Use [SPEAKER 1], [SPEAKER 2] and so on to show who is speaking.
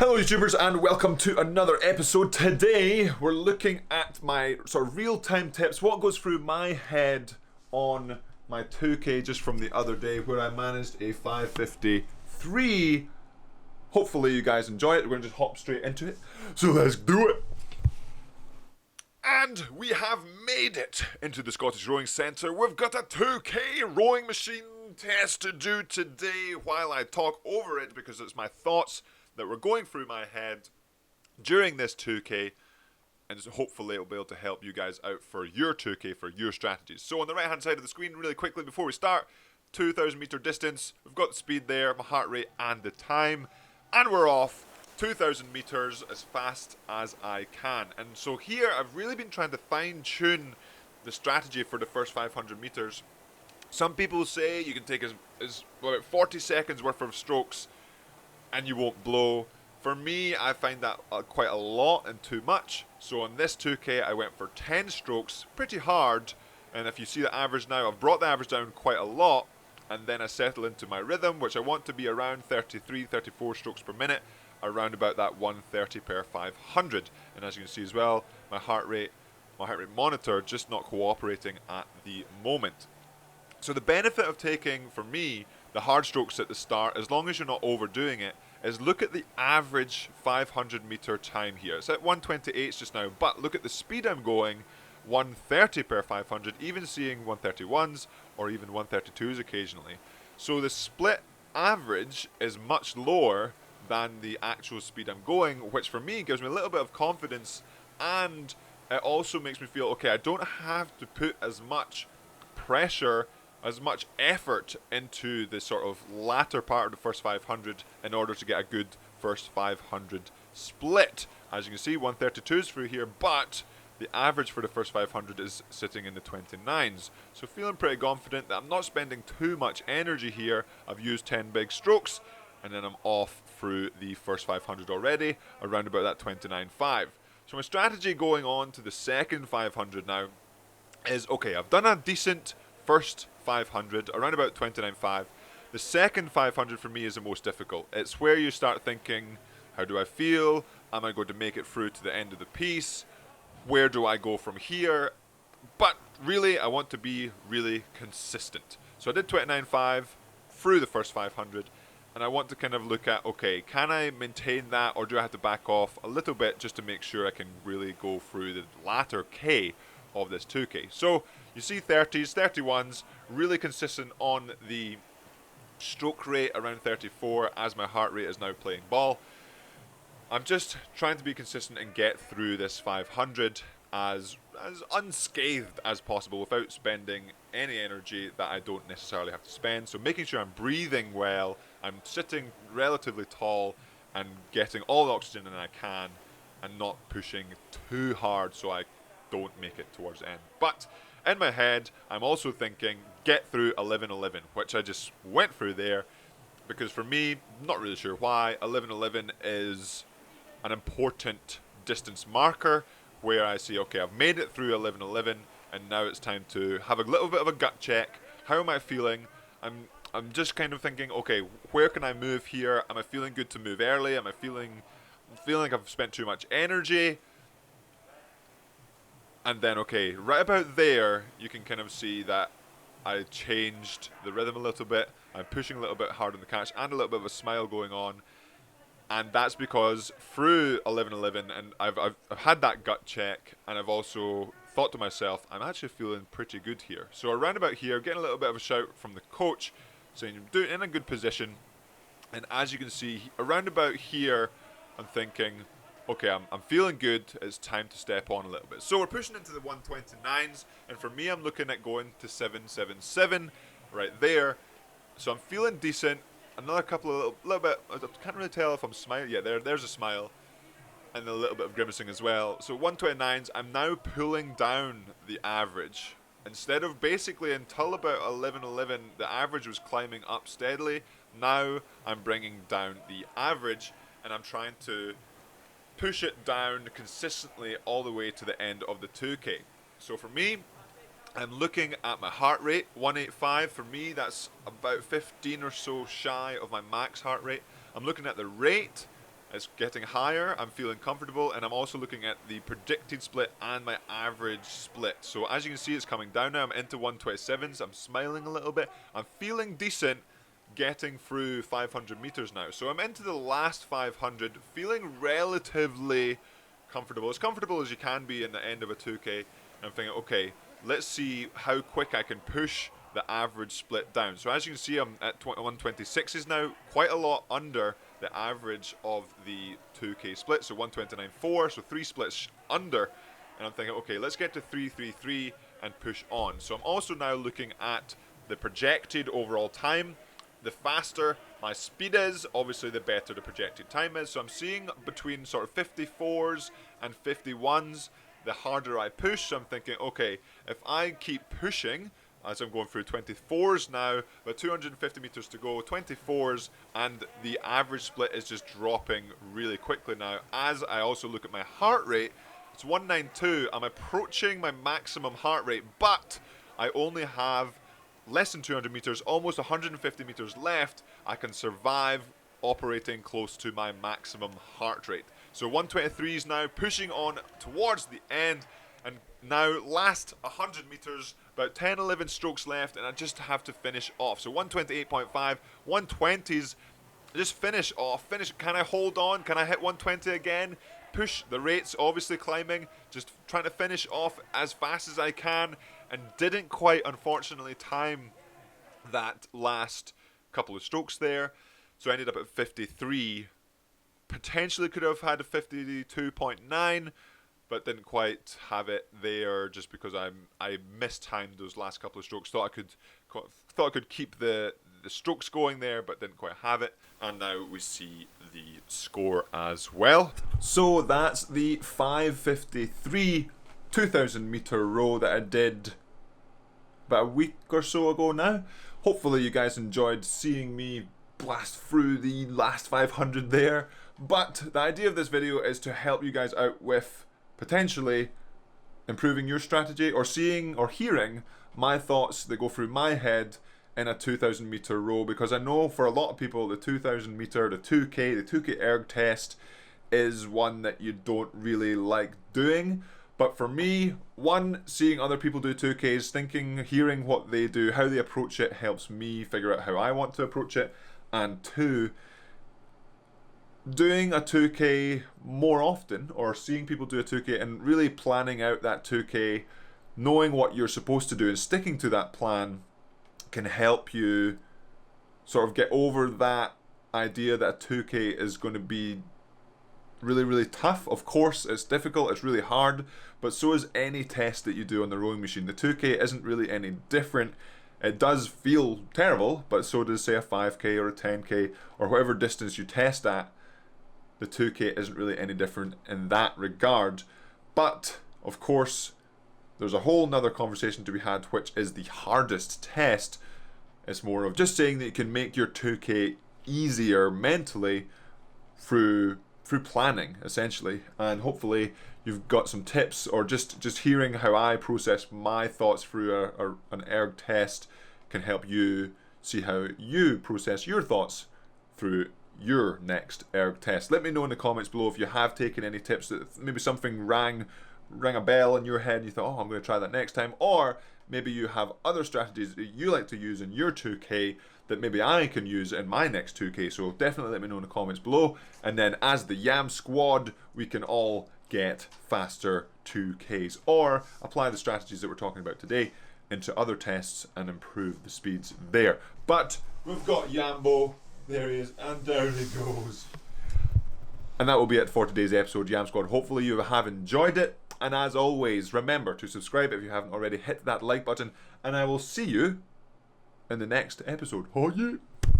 [SPEAKER 1] Hello YouTubers and welcome to another episode. Today we're looking at my sort of real-time tips, what goes through my head on my 2K just from the other day where I managed a 553. Hopefully you guys enjoy it. We're going to just hop straight into it. So let's do it. And we have made it into the Scottish Rowing Centre. We've got a 2K rowing machine test to do today while I talk over it because it's my thoughts that were going through my head during this 2K, and so hopefully it'll be able to help you guys out for your 2K, for your strategies. So on the right hand side of the screen, really quickly before we start, 2,000 meter distance, we've got the speed there, my heart rate and the time, and we're off 2,000 meters as fast as I can. And so here I've really been trying to fine tune the strategy for the first 500 meters. Some people say you can take as about 40 seconds worth of strokes and you won't blow. For me, I find that quite a lot and too much. So on this 2K, I went for 10 strokes, pretty hard. And if you see the average now, I've brought the average down quite a lot. And then I settle into my rhythm, which I want to be around 33, 34 strokes per minute, around about that 130 per 500. And as you can see as well, my heart rate monitor just not cooperating at the moment. So the benefit of taking, for me, the hard strokes at the start, as long as you're not overdoing it, is look at the average 500 meter time here. It's at 128 just now, but look at the speed I'm going, 130 per 500, even seeing 131s or even 132s occasionally. So the split average is much lower than the actual speed I'm going, which for me gives me a little bit of confidence, and it also makes me feel, okay, I don't have to put as much pressure, as much effort into the sort of latter part of the first 500 in order to get a good first 500 split. As you can see, 132s through here, but the average for the first 500 is sitting in the 29s. So feeling pretty confident that I'm not spending too much energy here. I've used 10 big strokes, and then I'm off through the first 500 already, around about that 29.5. So my strategy going on to the second 500 now is, okay, I've done a decent first 500, around about 29.5. The second 500 for me is the most difficult. It's where you start thinking, how do I feel? Am I going to make it through to the end of the piece? Where do I go from here? But really, I want to be really consistent. So I did 29.5 through the first 500, and I want to kind of look at, okay, can I maintain that, or do I have to back off a little bit just to make sure I can really go through the latter K of this 2K. So you see 30s, 31s, really consistent on the stroke rate around 34 as my heart rate is now playing ball. I'm just trying to be consistent and get through this 500 as unscathed as possible without spending any energy that I don't necessarily have to spend. So making sure I'm breathing well, I'm sitting relatively tall and getting all the oxygen that I can and not pushing too hard so I don't make it towards the end. But in my head, I'm also thinking, get through 11:11, which I just went through there, because for me, not really sure why, 11:11 is an important distance marker where I see, okay, I've made it through 11:11, and now it's time to have a little bit of a gut check. How am I feeling? I'm just kind of thinking, okay, where can I move here? Am I feeling good to move early? Am I feeling like I've spent too much energy? And then, okay, right about there, you can kind of see that I changed the rhythm a little bit. I'm pushing a little bit hard on the catch and a little bit of a smile going on. And that's because through 11:11, and I've had that gut check, and I've also thought to myself, I'm actually feeling pretty good here. So around about here, getting a little bit of a shout from the coach, saying you're doing in a good position. And as you can see, around about here, I'm thinking, okay, I'm feeling good, it's time to step on a little bit. So we're pushing into the 129s, and for me, I'm looking at going to 777 right there. So I'm feeling decent. Another couple of little bit, I can't really tell if I'm smiling. Yeah, there's a smile, and a little bit of grimacing as well. So 129s, I'm now pulling down the average. Instead of basically until about 11:11, the average was climbing up steadily. Now I'm bringing down the average, and I'm trying to push it down consistently all the way to the end of the 2K. So for me, I'm looking at my heart rate, 185. For me, that's about 15 or so shy of my max heart rate. I'm looking at the rate, It's getting higher, I'm feeling comfortable, and I'm also looking at the predicted split and my average split. So as you can see, it's coming down now. I'm into 127s, I'm smiling a little bit, I'm feeling decent, getting through 500 meters now. So I'm into the last 500, feeling relatively comfortable, as comfortable as you can be in the end of a 2K. And I'm thinking, okay, let's see how quick I can push the average split down. So as you can see, I'm at 126s now, quite a lot under the average of the 2K split, so 129.4, so 3 splits under, and I'm thinking, okay, let's get to 333 and push on. So I'm also now looking at the projected overall time. The faster my speed is, obviously the better the projected time is. So I'm seeing between sort of 54s and 51s, the harder I push. So I'm thinking, okay, if I keep pushing, as I'm going through 24s now, about 250 meters to go, 24s, and the average split is just dropping really quickly now. As I also look at my heart rate, it's 192. I'm approaching my maximum heart rate, but I only have less than 200 meters, almost 150 meters left. I can survive operating close to my maximum heart rate. So 123s now, pushing on towards the end, and now last 100 meters, about 10, 11 strokes left, and I just have to finish off. So 128.5, 120s, just finish off. Can I hold on? Can I hit 120 again? Push, the rate's obviously climbing, just trying to finish off as fast as I can, and didn't quite, unfortunately, time that last couple of strokes there. So I ended up at 53. Potentially could have had a 52.9, but didn't quite have it there just because I mistimed those last couple of strokes. Thought I could keep the strokes going there, but didn't quite have it. And now we see the score as well. So that's the 5:53 2,000 meter row that I did about a week or so ago now. Hopefully you guys enjoyed seeing me blast through the last 500 there. But the idea of this video is to help you guys out with potentially improving your strategy, or seeing or hearing my thoughts that go through my head in a 2,000 meter row, because I know for a lot of people the 2,000 meter, the 2K ERG test is one that you don't really like doing. But for me, one, seeing other people do 2Ks, hearing what they do, how they approach it, helps me figure out how I want to approach it. And two, doing a 2K more often, or seeing people do a 2K and really planning out that 2K, knowing what you're supposed to do and sticking to that plan, can help you sort of get over that idea that a 2K is going to be really, really tough. Of course, it's difficult, it's really hard, but so is any test that you do on the rowing machine. The 2K isn't really any different. It does feel terrible, but so does, say, a 5K or a 10K or whatever distance you test at. The 2K isn't really any different in that regard. But, of course, there's a whole nother conversation to be had, which is the hardest test. It's more of just saying that you can make your 2K easier mentally through planning, essentially. And hopefully you've got some tips, or just hearing how I process my thoughts through an ERG test can help you see how you process your thoughts through your next ERG test. Let me know in the comments below if you have taken any tips, that maybe something rang a bell in your head and you thought, oh, I'm going to try that next time, or maybe you have other strategies that you like to use in your 2K that maybe I can use in my next 2K. So definitely let me know in the comments below, and then as the Yam Squad we can all get faster 2Ks, or apply the strategies that we're talking about today into other tests and improve the speeds there. But we've got Yambo, there he is, and down he goes. And that will be it for today's episode, Yam Squad. Hopefully you have enjoyed it, and as always, remember to subscribe if you haven't already. Hit that like button, and I will see you in the next episode. Oh yeah!